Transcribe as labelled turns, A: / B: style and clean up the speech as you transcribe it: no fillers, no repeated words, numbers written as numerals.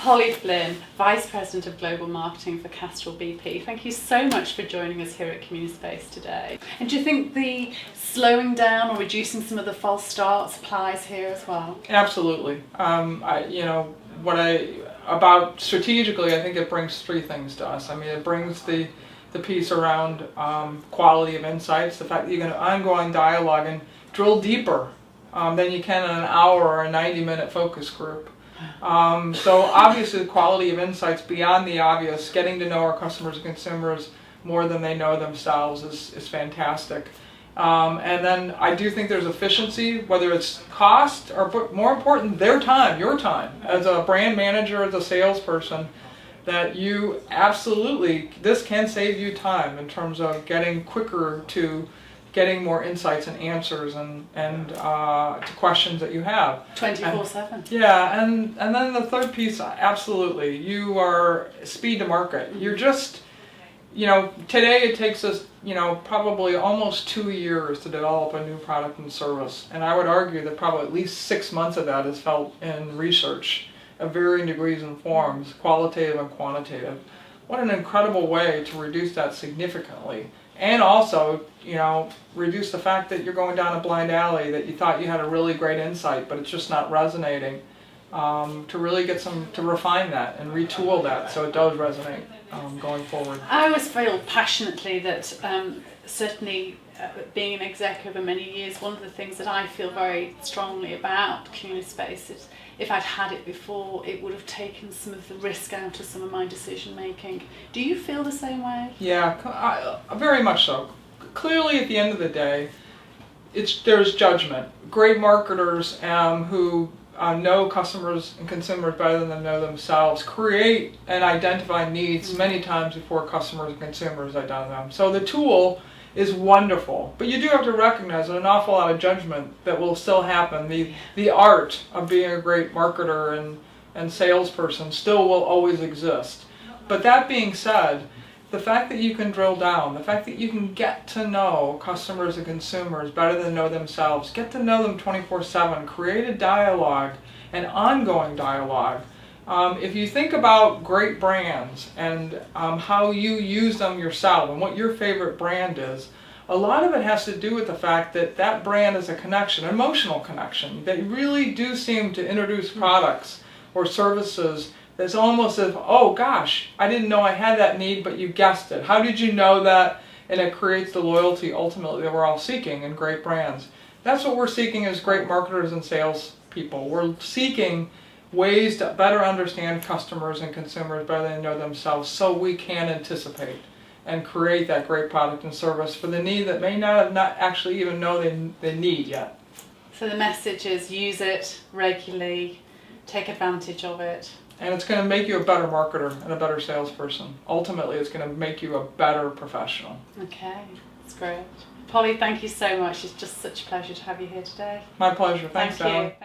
A: Polly Flynn, Vice President of Global Marketing for Castrol BP. Thank you so much for joining us here at CommuniSpace today. And do you think the slowing down or reducing some of the false starts applies here as well?
B: Absolutely. About strategically, I think it brings three things to us. I mean, it brings the piece around quality of insights, the fact that you can ongoing dialogue and drill deeper than you can in an hour or a 90-minute focus group. So obviously the quality of insights beyond the obvious, getting to know our customers and consumers more than they know themselves is fantastic. And then I do think there's efficiency, whether it's cost or more important, their time, your time. As a brand manager, as a salesperson, that you absolutely, this can save you time in terms of getting quicker to getting more insights and answers and to questions that you have.
A: 24/7.
B: Yeah, and then the third piece, absolutely, you are speed to market. You're just, today it takes us, probably almost 2 years to develop a new product and service. And I would argue that probably at least 6 months of that is felt in research of varying degrees and forms, qualitative and quantitative. What an incredible way to reduce that significantly. And also, reduce the fact that you're going down a blind alley, that you thought you had a really great insight, but it's just not resonating. To really to refine that and retool that so it does resonate going forward.
A: I always feel passionately that certainly being an exec over many years, one of the things that I feel very strongly about CommuniSpace is if I'd had it before, it would have taken some of the risk out of some of my decision making. Do you feel the same way?
B: Yeah, very much so. Clearly at the end of the day, there's judgment. Great marketers who know customers and consumers better than they know themselves create and identify needs many times before customers and consumers identify them. So the tool is wonderful, but you do have to recognize that an awful lot of judgment that will still happen. The art of being a great marketer and salesperson still will always exist. But that being said, the fact that you can drill down, the fact that you can get to know customers and consumers better than know themselves, get to know them 24/7, create a dialogue, an ongoing dialogue. If you think about great brands and how you use them yourself and what your favorite brand is, a lot of it has to do with the fact that that brand is a connection, an emotional connection. They really do seem to introduce products or services that's almost as if, oh gosh, I didn't know I had that need, but you guessed it. How did you know that? And it creates the loyalty ultimately that we're all seeking in great brands. That's what we're seeking as great marketers and salespeople. We're seeking ways to better understand customers and consumers better than they know themselves so we can anticipate and create that great product and service for the need that may not actually even know they need yet.
A: So the message is use it regularly, take advantage of it.
B: And it's going to make you a better marketer and a better salesperson. Ultimately, it's going to make you a better professional.
A: Okay, that's great. Polly, thank you so much. It's just such a pleasure to have you here today.
B: My pleasure. Thanks, Alan.
A: Thank you.